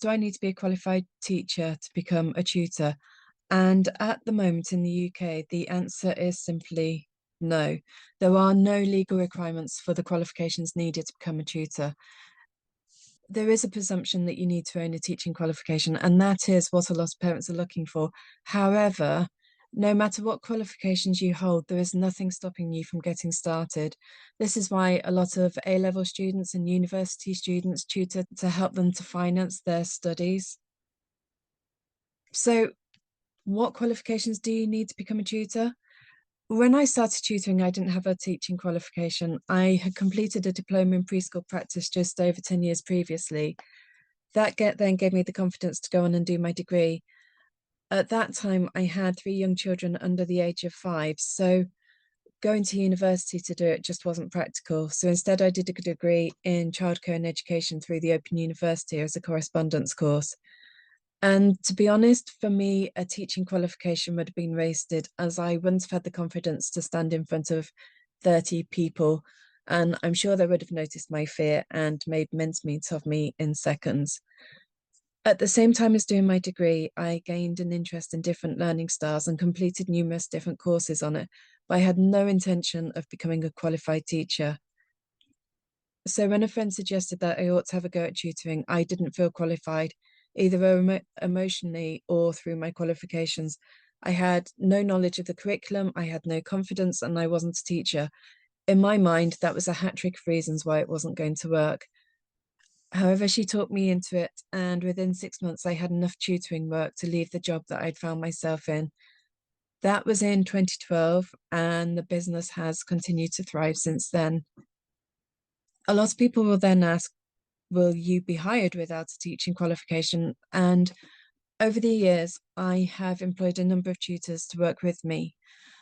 do I need to be a qualified teacher to become a tutor? And at the moment in the UK, the answer is simply no. There are no legal requirements for the qualifications needed to become a tutor. There is a presumption that you need to own a teaching qualification, and that is what a lot of parents are looking for. However, no matter what qualifications you hold, there is nothing stopping you from getting started. This is why a lot of A-level students and university students tutor to help them to finance their studies. So, what qualifications do you need to become a tutor? When I started tutoring, I didn't have a teaching qualification. I had completed a diploma in preschool practice just over 10 years previously. Then gave me the confidence to go on and do my degree. At that time, I had three young children under the age of 5, so going to university to do it just wasn't practical. So instead, I did a degree in childcare and education through the Open University as a correspondence course. And to be honest, for me, a teaching qualification would have been wasted, as I wouldn't have had the confidence to stand in front of 30 people. And I'm sure they would have noticed my fear and made mincemeat of me in seconds. At the same time as doing my degree, I gained an interest in different learning styles and completed numerous different courses on it, but I had no intention of becoming a qualified teacher. So when a friend suggested that I ought to have a go at tutoring, I didn't feel qualified, either emotionally or through my qualifications. I had no knowledge of the curriculum, I had no confidence, and I wasn't a teacher. In my mind, that was a hat trick of reasons why it wasn't going to work. However, she talked me into it, and within 6 months, I had enough tutoring work to leave the job that I'd found myself in. That was in 2012, and the business has continued to thrive since then. A lot of people will then ask, will you be hired without a teaching qualification? And over the years, I have employed a number of tutors to work with me.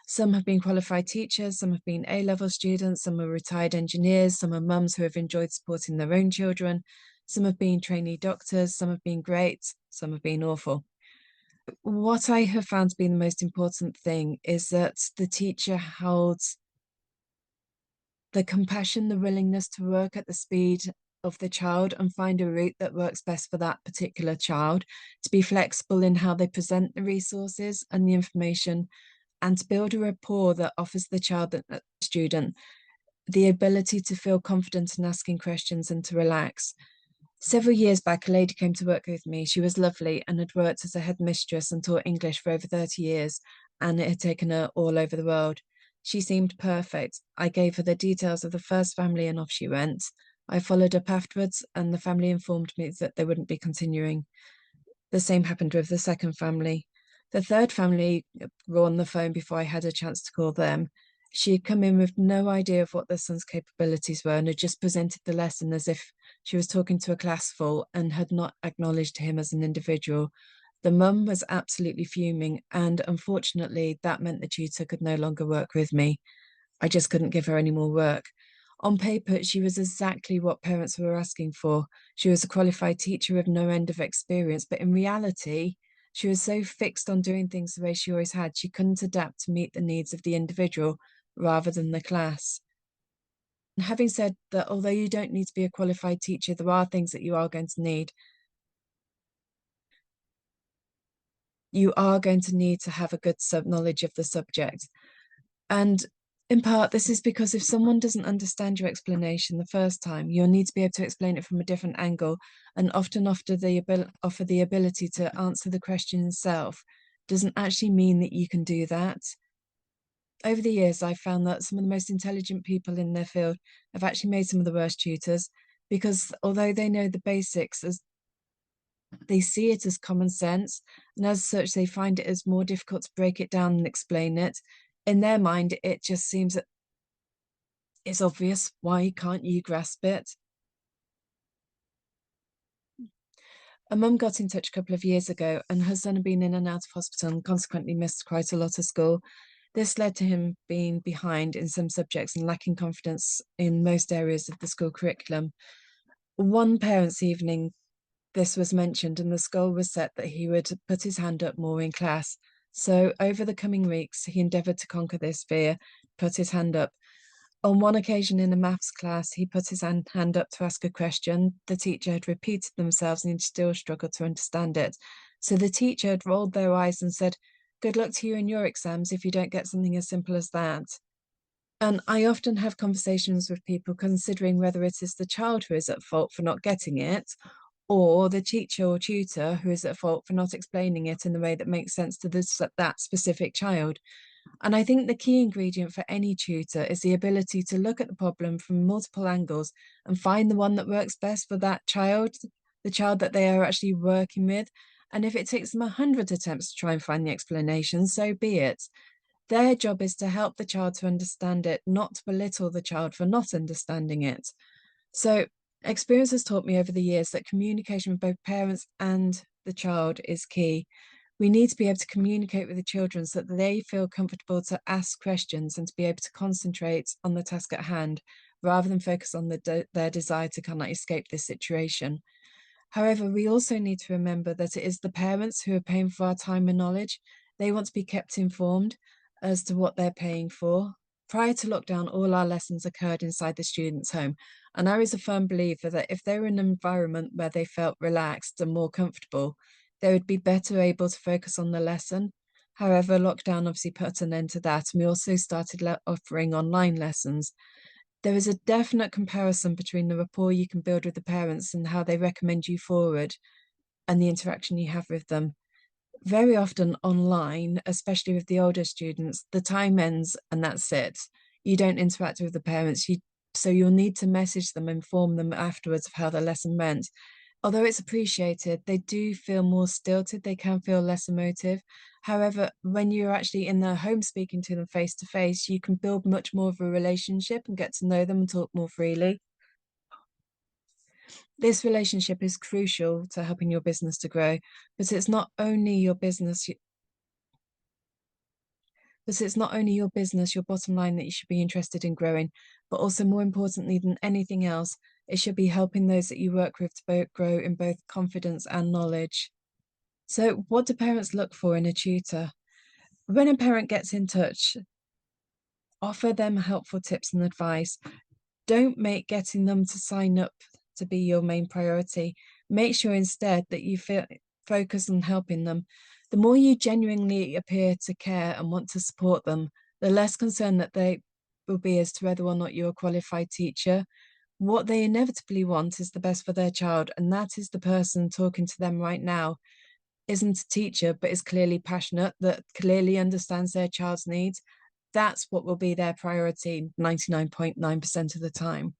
Some have been qualified teachers, some have been A-level students, some are retired engineers, some are mums who have enjoyed supporting their own children, some have been trainee doctors, some have been great, some have been awful. What I have found to be the most important thing is that the teacher holds the compassion, the willingness to work at the speed of the child and find a route that works best for that particular child, to be flexible in how they present the resources and the information, and to build a rapport that offers the child and the student the ability to feel confident in asking questions and to relax. Several years back, a lady came to work with me. She was lovely and had worked as a headmistress and taught English for over 30 years, and it had taken her all over the world. She seemed perfect. I gave her the details of the first family and off she went. I followed up afterwards, and the family informed me that they wouldn't be continuing. The same happened with the second family. The third family were on the phone before I had a chance to call them. She had come in with no idea of what their son's capabilities were and had just presented the lesson as if she was talking to a class full and had not acknowledged him as an individual. The mum was absolutely fuming, and unfortunately, that meant the tutor could no longer work with me. I just couldn't give her any more work. On paper, she was exactly what parents were asking for. She was a qualified teacher with no end of experience, but in reality, she was so fixed on doing things the way she always had, she couldn't adapt to meet the needs of the individual rather than the class. And having said that, although you don't need to be a qualified teacher, there are things that you are going to need. You are going to need to have a good knowledge of the subject. And in part, this is because if someone doesn't understand your explanation the first time, you'll need to be able to explain it from a different angle, and often offer the ability to answer the question itself doesn't actually mean that you can do that. Over the years, I've found that some of the most intelligent people in their field have actually made some of the worst tutors, because although they know the basics, as they see it as common sense, and as such, they find it as more difficult to break it down and explain it. In their mind, it just seems that it's obvious. Why can't you grasp it? A mum got in touch a couple of years ago, and her son had been in and out of hospital and consequently missed quite a lot of school. This led to him being behind in some subjects and lacking confidence in most areas of the school curriculum. One parents' evening, this was mentioned, and the goal was set that he would put his hand up more in class. So over the coming weeks, he endeavoured to conquer this fear, put his hand up. On one occasion in a maths class, he put his hand up to ask a question. The teacher had repeated themselves and he still struggled to understand it. So the teacher had rolled their eyes and said, "Good luck to you in your exams if you don't get something as simple as that." And I often have conversations with people considering whether it is the child who is at fault for not getting it, or the teacher or tutor who is at fault for not explaining it in the way that makes sense to that specific child. And I think the key ingredient for any tutor is the ability to look at the problem from multiple angles and find the one that works best for that child, the child that they are actually working with. And if it takes them 100 attempts to try and find the explanation, so be it. Their job is to help the child to understand it, not to belittle the child for not understanding it. So, experience has taught me over the years that communication with both parents and the child is key. We need to be able to communicate with the children so that they feel comfortable to ask questions and to be able to concentrate on the task at hand rather than focus on their desire to kind of escape this situation. However, we also need to remember that it is the parents who are paying for our time and knowledge. They want to be kept informed as to what they're paying for. Prior to lockdown, all our lessons occurred inside the student's home. And I was a firm believer that if they were in an environment where they felt relaxed and more comfortable, they would be better able to focus on the lesson. However, lockdown obviously put an end to that. And we also started offering online lessons. There is a definite comparison between the rapport you can build with the parents and how they recommend you forward and the interaction you have with them. Very often online, especially with the older students, the time ends and that's it. You don't interact with the parents. So you'll need to message them, inform them afterwards of how the lesson went. Although it's appreciated, they do feel more stilted, they can feel less emotive. However, when you're actually in their home speaking to them face to face, you can build much more of a relationship and get to know them and talk more freely. This relationship is crucial to helping your business to grow, but it's not only your business, your bottom line that you should be interested in growing, but also more importantly than anything else, it should be helping those that you work with to both grow in both confidence and knowledge. So, what do parents look for in a tutor? When a parent gets in touch, offer them helpful tips and advice. Don't make getting them to sign up to be your main priority. Make sure instead that you focus on helping them. The more you genuinely appear to care and want to support them, the less concerned that they will be as to whether or not you're a qualified teacher. What they inevitably want is the best for their child, and that is the person talking to them right now isn't a teacher, but is clearly passionate, that clearly understands their child's needs. That's what will be their priority 99.9% of the time.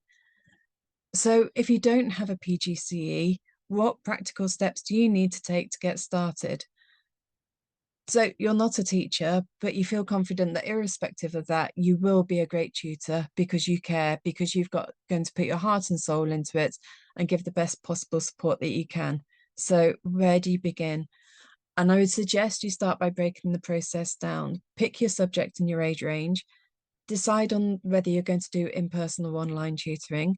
So, if you don't have a PGCE, what practical steps do you need to take to get started? So, you're not a teacher, but you feel confident that irrespective of that, you will be a great tutor because you care, because you've got going to put your heart and soul into it and give the best possible support that you can. So, where do you begin? And I would suggest you start by breaking the process down. Pick your subject and your age range. Decide on whether you're going to do in-person or online tutoring.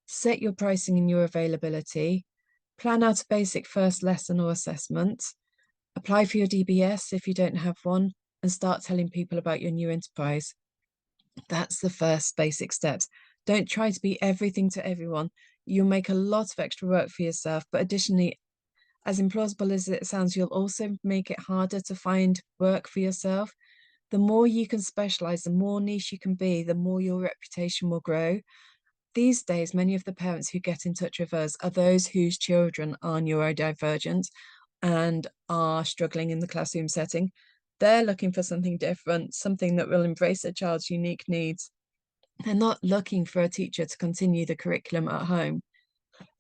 Set your pricing and your availability. Plan out a basic first lesson or assessment. Apply for your DBS if you don't have one, and start telling people about your new enterprise. That's the first basic steps. Don't try to be everything to everyone. You'll make a lot of extra work for yourself, but additionally, as implausible as it sounds, you'll also make it harder to find work for yourself. The more you can specialize, the more niche you can be, the more your reputation will grow. These days, many of the parents who get in touch with us are those whose children are neurodivergent and are struggling in the classroom setting. They're looking for something different, something that will embrace a child's unique needs. They're not looking for a teacher to continue the curriculum at home.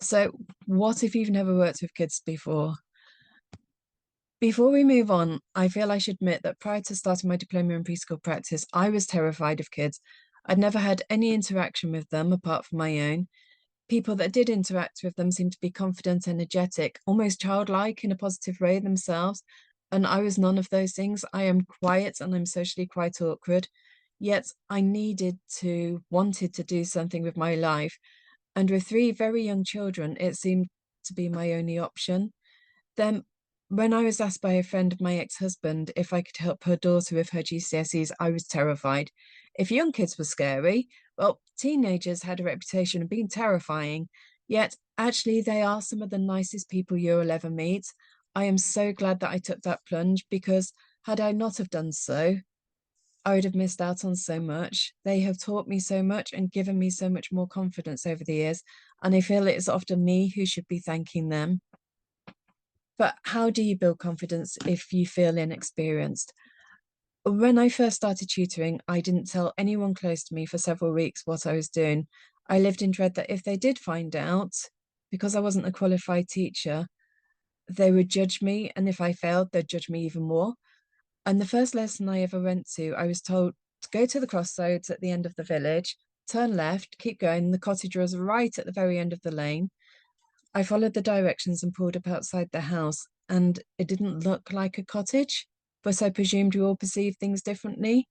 So, what if you've never worked with kids before? Before we move on, I feel I should admit that prior to starting my diploma in preschool practice, I was terrified of kids. I'd never had any interaction with them apart from my own. People that did interact with them seemed to be confident, energetic, almost childlike in a positive way themselves. And I was none of those things. I am quiet and I'm socially quite awkward. Yet I wanted to do something with my life. And with three very young children, it seemed to be my only option. Then, when I was asked by a friend of my ex-husband if I could help her daughter with her GCSEs, I was terrified. If young kids were scary, Well, teenagers had a reputation of being terrifying, yet actually they are some of the nicest people you'll ever meet. I am so glad that I took that plunge because had I not have done so, I would have missed out on so much. They have taught me so much and given me so much more confidence over the years, and I feel it's often me who should be thanking them. But how do you build confidence if you feel inexperienced? When I first started tutoring, I didn't tell anyone close to me for several weeks what I was doing. I lived in dread that if they did find out, because I wasn't a qualified teacher, they would judge me. And if I failed, they'd judge me even more. And the first lesson I ever went to, I was told to go to the crossroads at the end of the village, turn left, keep going. The cottage was right at the very end of the lane. I followed the directions and pulled up outside the house, and it didn't look like a cottage, but I presumed we all perceived things differently.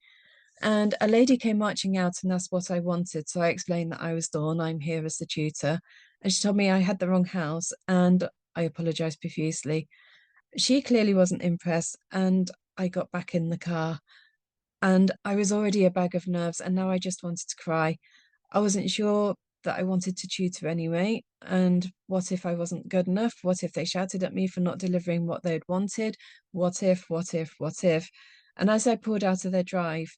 And a lady came marching out and asked what I wanted. So I explained that I was Dawn, I'm here as the tutor. And she told me I had the wrong house, and I apologized profusely. She clearly wasn't impressed, and I got back in the car. And I was already a bag of nerves, and now I just wanted to cry. I wasn't sure that I wanted to tutor anyway. And what if I wasn't good enough? What if they shouted at me for not delivering what they'd wanted? What if, what if, what if? And as I pulled out of their drive,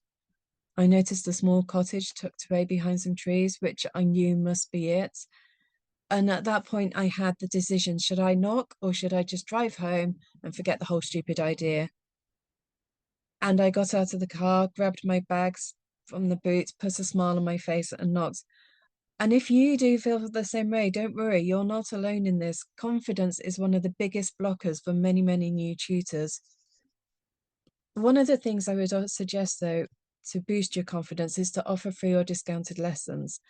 I noticed a small cottage tucked away behind some trees, which I knew must be it. And at that point, I had the decision, should I knock or should I just drive home and forget the whole stupid idea? And I got out of the car, grabbed my bags from the boot, put a smile on my face, and knocked. And if you do feel the same way, don't worry, you're not alone in this. Confidence is one of the biggest blockers for many, many new tutors. One of the things I would suggest, though, to boost your confidence is to offer free or discounted lessons.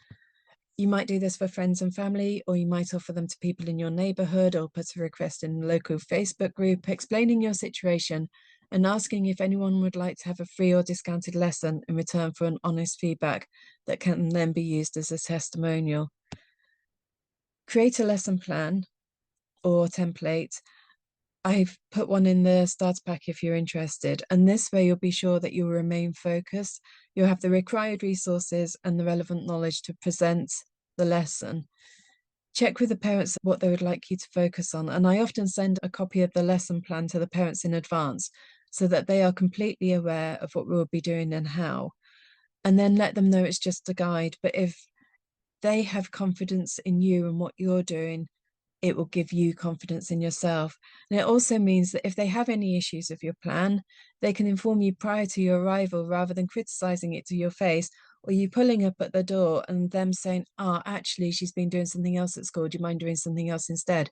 You might do this for friends and family, or you might offer them to people in your neighborhood, or put a request in a local Facebook group explaining your situation and asking if anyone would like to have a free or discounted lesson in return for an honest feedback that can then be used as a testimonial. Create a lesson plan or template. I've put one in the starter pack if you're interested. And this way, you'll be sure that you'll remain focused. You'll have the required resources and the relevant knowledge to present the lesson. Check with the parents what they would like you to focus on. And I often send a copy of the lesson plan to the parents in advance so that they are completely aware of what we'll be doing and how. And then let them know it's just a guide. But if they have confidence in you and what you're doing, it will give you confidence in yourself. And it also means that if they have any issues with your plan, they can inform you prior to your arrival rather than criticizing it to your face or you pulling up at the door and them saying, oh, actually, she's been doing something else at school. Do you mind doing something else instead?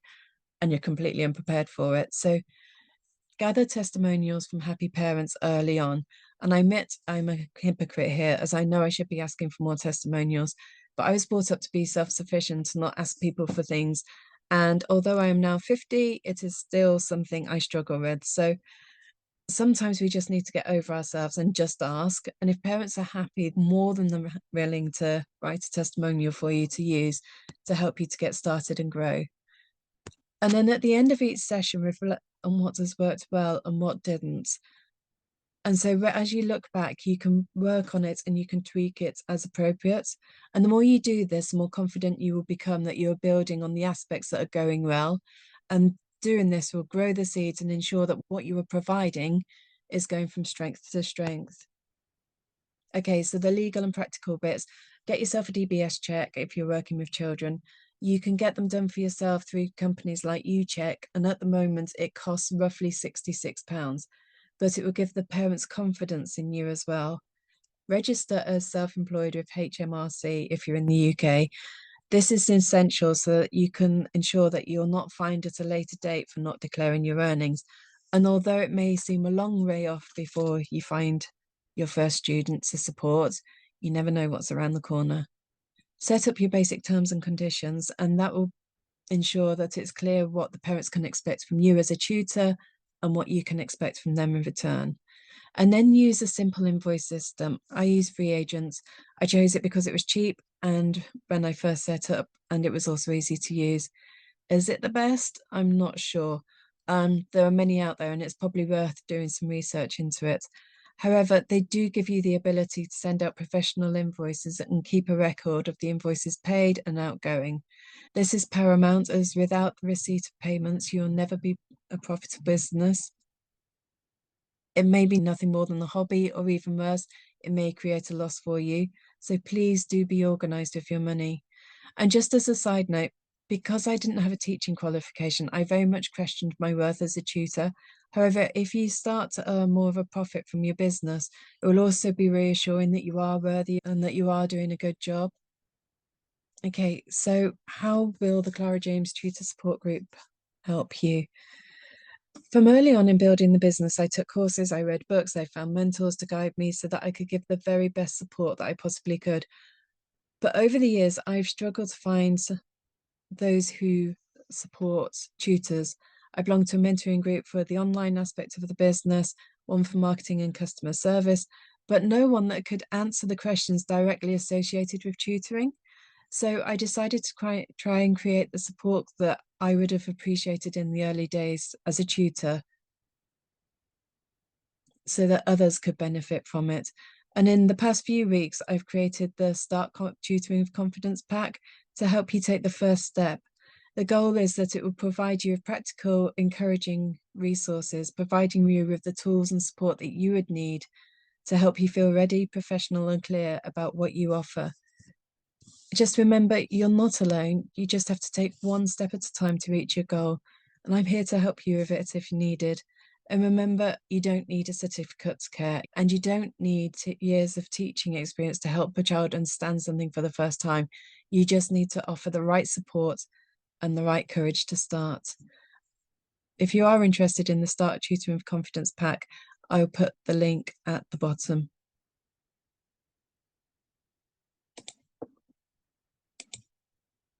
And you're completely unprepared for it. So gather testimonials from happy parents early on. And I admit I'm a hypocrite here, as I know I should be asking for more testimonials, but I was brought up to be self-sufficient, to not ask people for things. And although I am now 50, it is still something I struggle with. So sometimes we just need to get over ourselves and just ask. And if parents are happy, more than them willing to write a testimonial for you to use to help you to get started and grow. And then at the end of each session, reflect on what has worked well and what didn't. And so as you look back, you can work on it and you can tweak it as appropriate. And the more you do this, the more confident you will become that you're building on the aspects that are going well. And doing this will grow the seeds and ensure that what you are providing is going from strength to strength. Okay, so the legal and practical bits. Get yourself a DBS check if you're working with children. You can get them done for yourself through companies like UCheck, and at the moment it costs roughly £66, but it will give the parents confidence in you as well. Register as self-employed with HMRC if you're in the UK. This is essential so that you can ensure that you're not fined at a later date for not declaring your earnings. And although it may seem a long way off before you find your first student to support, you never know what's around the corner. Set up your basic terms and conditions, and that will ensure that it's clear what the parents can expect from you as a tutor and what you can expect from them in return. And then use a simple invoice system. I use Free Agents. I chose it because it was cheap and when I first set up, and it was also easy to use. Is it the best? I'm not sure. There are many out there, and it's probably worth doing some research into it. However, they do give you the ability to send out professional invoices and keep a record of the invoices paid and outgoing. This is paramount, as without the receipt of payments, you'll never be a profitable business. It may be nothing more than a hobby, or even worse, it may create a loss for you. So please do be organized with your money. And just as a side note, because I didn't have a teaching qualification, I very much questioned my worth as a tutor. However, if you start to earn more of a profit from your business, it will also be reassuring that you are worthy and that you are doing a good job. Okay, so how will the Clara James Tutor Support Group help you? From early on in building the business, I took courses, I read books, I found mentors to guide me so that I could give the very best support that I possibly could. But over the years, I've struggled to find those who support tutors. I belong to a mentoring group for the online aspect of the business, one for marketing and customer service, but no one that could answer the questions directly associated with tutoring. So I decided to try and create the support that I would have appreciated in the early days as a tutor so that others could benefit from it. And in the past few weeks, I've created the Tutoring with Confidence pack to help you take the first step. The goal is that it will provide you with practical, encouraging resources, providing you with the tools and support that you would need to help you feel ready, professional, and clear about what you offer. Just remember, you're not alone. You just have to take one step at a time to reach your goal. And I'm here to help you with it if you need it. And remember, you don't need a certificate to care, and you don't need years of teaching experience to help a child understand something for the first time. You just need to offer the right support and the right courage to start. If you are interested in the Start Tutoring with Confidence pack, I'll put the link at the bottom.